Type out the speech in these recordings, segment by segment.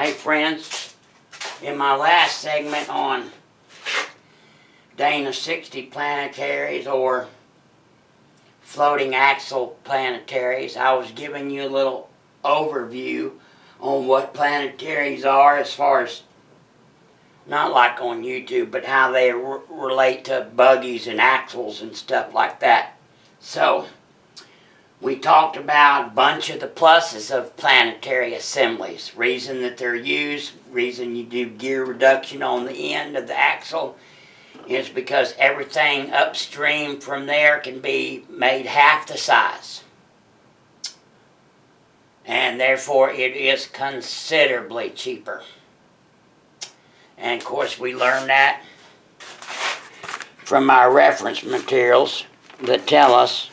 Hey friends, in my last segment on Dana 60 Planetaries or floating axle planetaries, I was giving you a little overview on what planetaries are, as far as not like on YouTube, but how they relate to buggies and axles and stuff like that. So we talked about a bunch of the pluses of planetary assemblies. Reason that they're used, reason you do gear reduction on the end of the axle is because everything upstream from there can be made half the size. And therefore it is considerably cheaper. And of course we learned that from our reference materials that tell us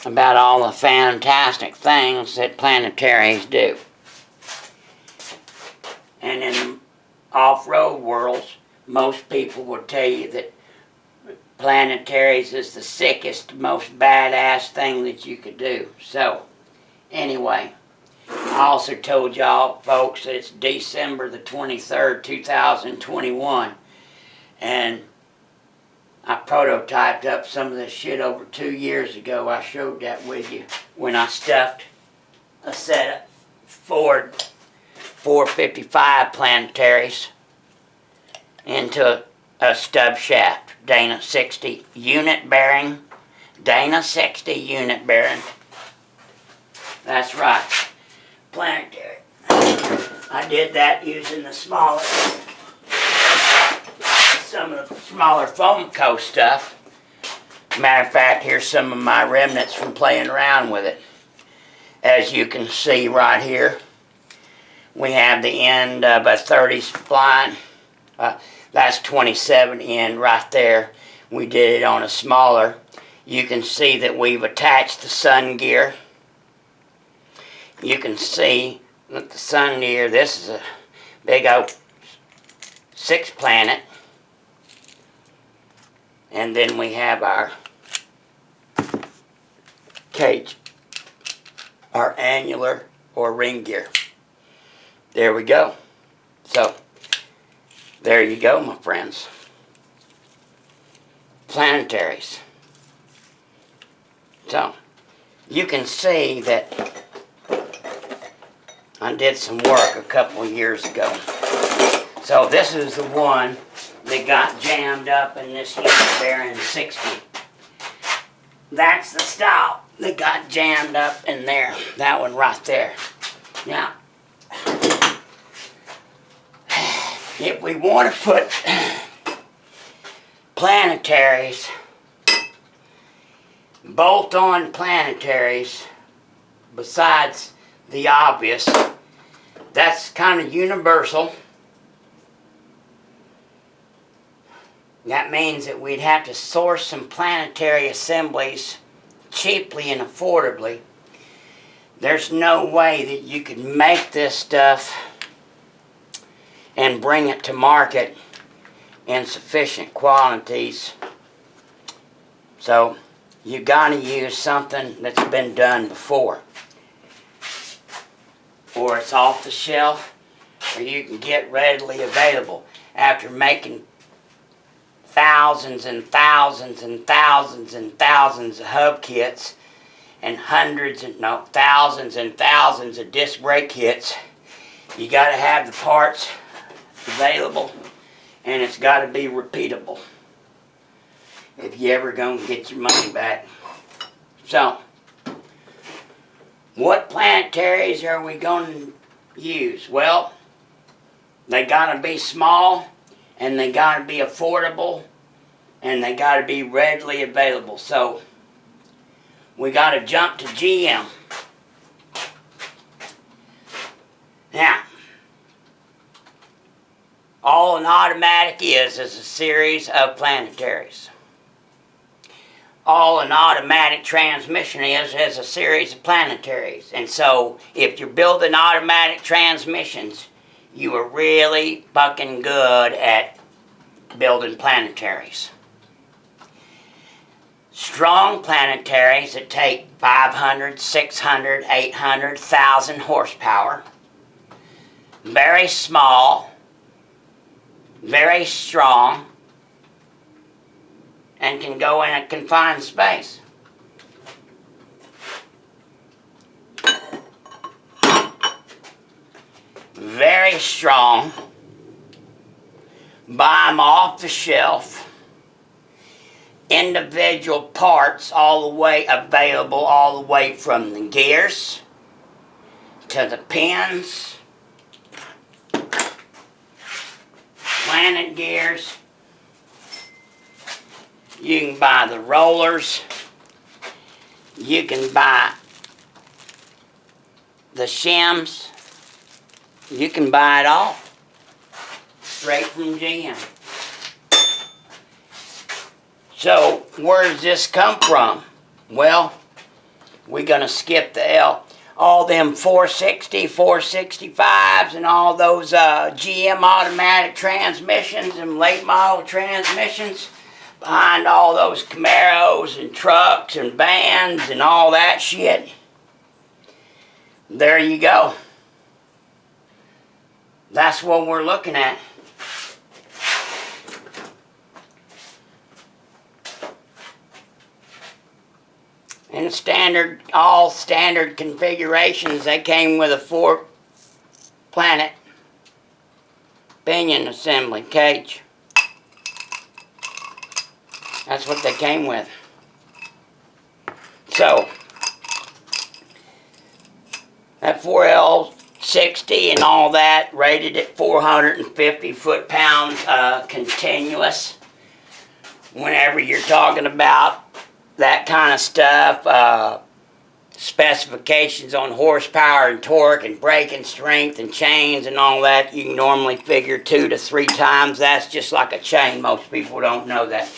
about all the fantastic things that planetaries do. And in off-road worlds, most people will tell you that planetaries is the sickest, most badass thing that you could do. So, anyway, I also told y'all folks that it's December the 23rd, 2021, and I prototyped up some of this shit over 2 years ago. I showed that with you when I stuffed a set of Ford 455 planetaries into a stub shaft. Dana 60 unit bearing. Dana 60 unit bearing. That's right. Planetary. I did that using the some of the smaller foam coat stuff. Matter of fact, here's some of my remnants from playing around with it. As you can see right here, we have the end of a 30 spline. That's 27 end right there. We did it on a smaller. You can see that we've attached the sun gear. You can see, look, the sun gear, this is a big old 6-planet. And then we have our cage, our annular or ring gear. There we go. So, there you go, my friends. Planetaries. So, you can see that I did some work a couple of years ago. So this is the one that got jammed up in this unit bearing 60. That's the style that got jammed up in there. That one right there. Now, if we want to put planetaries, bolt-on planetaries, besides the obvious, that's kind of universal. That means that we'd have to source some planetary assemblies cheaply and affordably. There's no way that you could make this stuff and bring it to market in sufficient quantities. So you got to use something that's been done before. Or it's off the shelf, or you can get readily available. After making thousands and thousands and thousands and thousands of hub kits and thousands and thousands of disc brake kits, you got to have the parts available, and it's got to be repeatable if you ever gonna get your money back. So, what planetaries are we going to use? Well, they got to be small, and they got to be affordable, and they got to be readily available. So, we got to jump to GM. Now, all an automatic is a series of planetaries. All an automatic transmission is a series of planetaries. And so, if you're building automatic transmissions, you are really fucking good at building planetaries. Strong planetaries that take 500, 600, 800, 1,000 horsepower. very small, very strong, and can go in a confined space. Very strong. Buy them off the shelf. Individual parts all the way available, all the way from the gears to the pins, planet gears. You can buy the rollers. You can buy the shims. You can buy it all straight from GM. So where does this come from? Well, we're going to skip the L. All them 460, 465s and all those GM automatic transmissions and late model transmissions behind all those Camaros and trucks and vans and all that shit. There you go. That's what we're looking at. In standard, all standard configurations, they came with a 4-planet pinion assembly cage. That's what they came with. So, that 4L60 and all that, rated at 450 foot-pounds continuous. Whenever you're talking about that kind of stuff, specifications on horsepower and torque and braking strength and chains and all that, you can normally figure 2 to 3 times. That's just like a chain. Most people don't know that.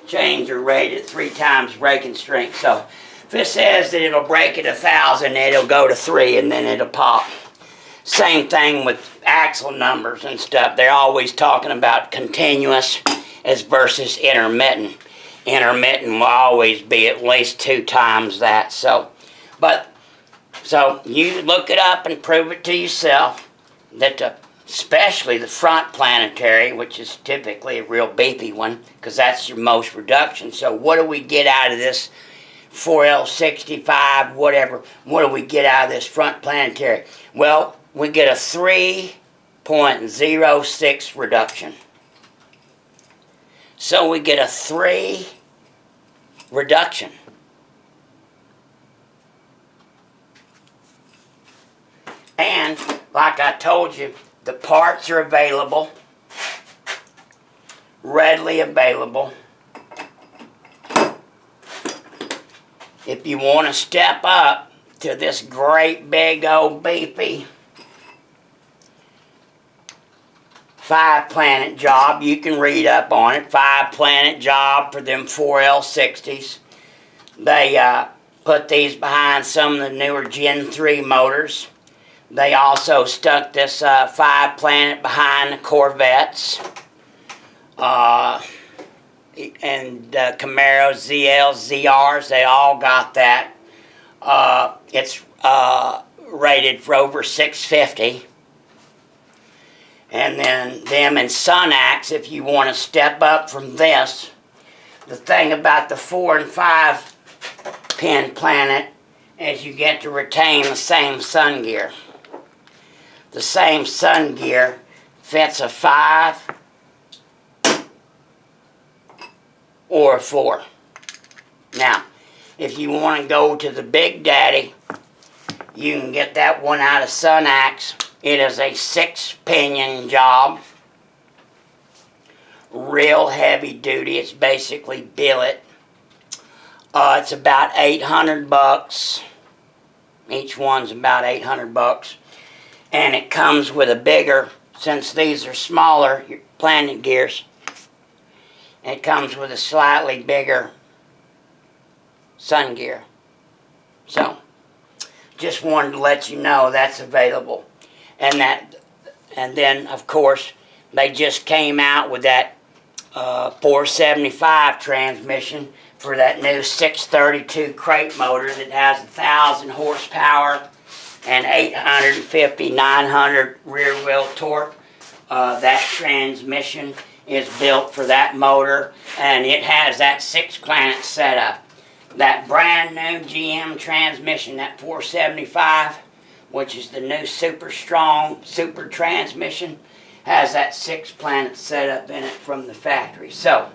Chains are rated 3 times braking strength. So if it says that it'll brake at 1,000, it'll go to 3 and then it'll pop. Same thing with axle numbers and stuff. They're always talking about continuous as versus intermittent. Intermittent will always be at least 2 times that. So you look it up and prove it to yourself that especially the front planetary, which is typically a real beefy one, because that's your most reduction. So what do we get out of this 4L65, whatever? What do we get out of this front planetary? Well, we get a 3.06 reduction. So we get a 3 reduction. And, like I told you, the parts are available, readily available. If you want to step up to this great big old beefy 5-planet job, you can read up on it. 5-planet job for them 4L60s. They put these behind some of the newer Gen 3 motors. They also stuck this 5-planet behind the Corvettes. And Camaros, ZLs, ZRs, they all got that. It's rated for over 650. And then them and Sunax, if you want to step up from this. The thing about the 4 and 5-pin planet is you get to retain the same sun gear. The same sun gear fits a 5 or a 4. Now, if you want to go to the Big Daddy, you can get that one out of Sunax. It is a 6-pinion job. Real heavy duty. It's basically billet. It's about $800. Each one's about $800. And it comes with a bigger, since these are smaller, your planet gears, it comes with a slightly bigger sun gear. So, just wanted to let you know that's available. And then, of course, they just came out with that 475 transmission for that new 632 crate motor that has 1,000 horsepower, and 850, 900 rear wheel torque. That transmission is built for that motor, and it has that 6-planet setup. That brand new GM transmission, that 475, which is the new super strong super transmission, has that 6-planet setup in it from the factory. So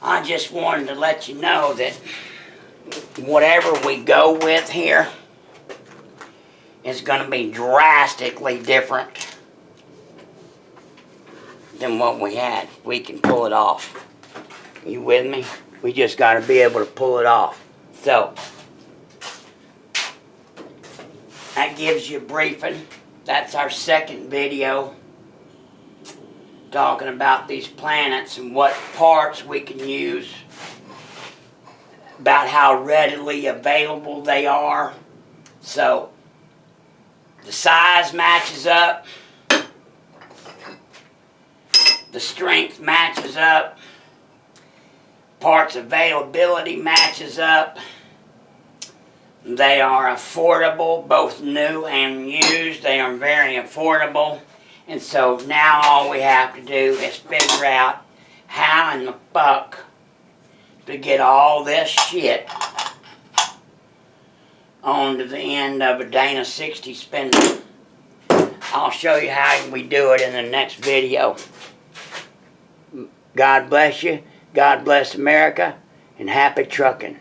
I just wanted to let you know that whatever we go with here is going to be drastically different than what we had. We can pull it off. You with me? We just got to be able to pull it off. So that gives you a briefing. That's our second video talking about these planets and what parts we can use, about how readily available they are. So the size matches up, the strength matches up, parts availability matches up. They are affordable, both new and used. They are very affordable. And so now all we have to do is figure out how in the fuck to get all this shit onto the end of a Dana 60 spindle. I'll show you how we do it in the next video. God bless you, God bless America, and happy trucking.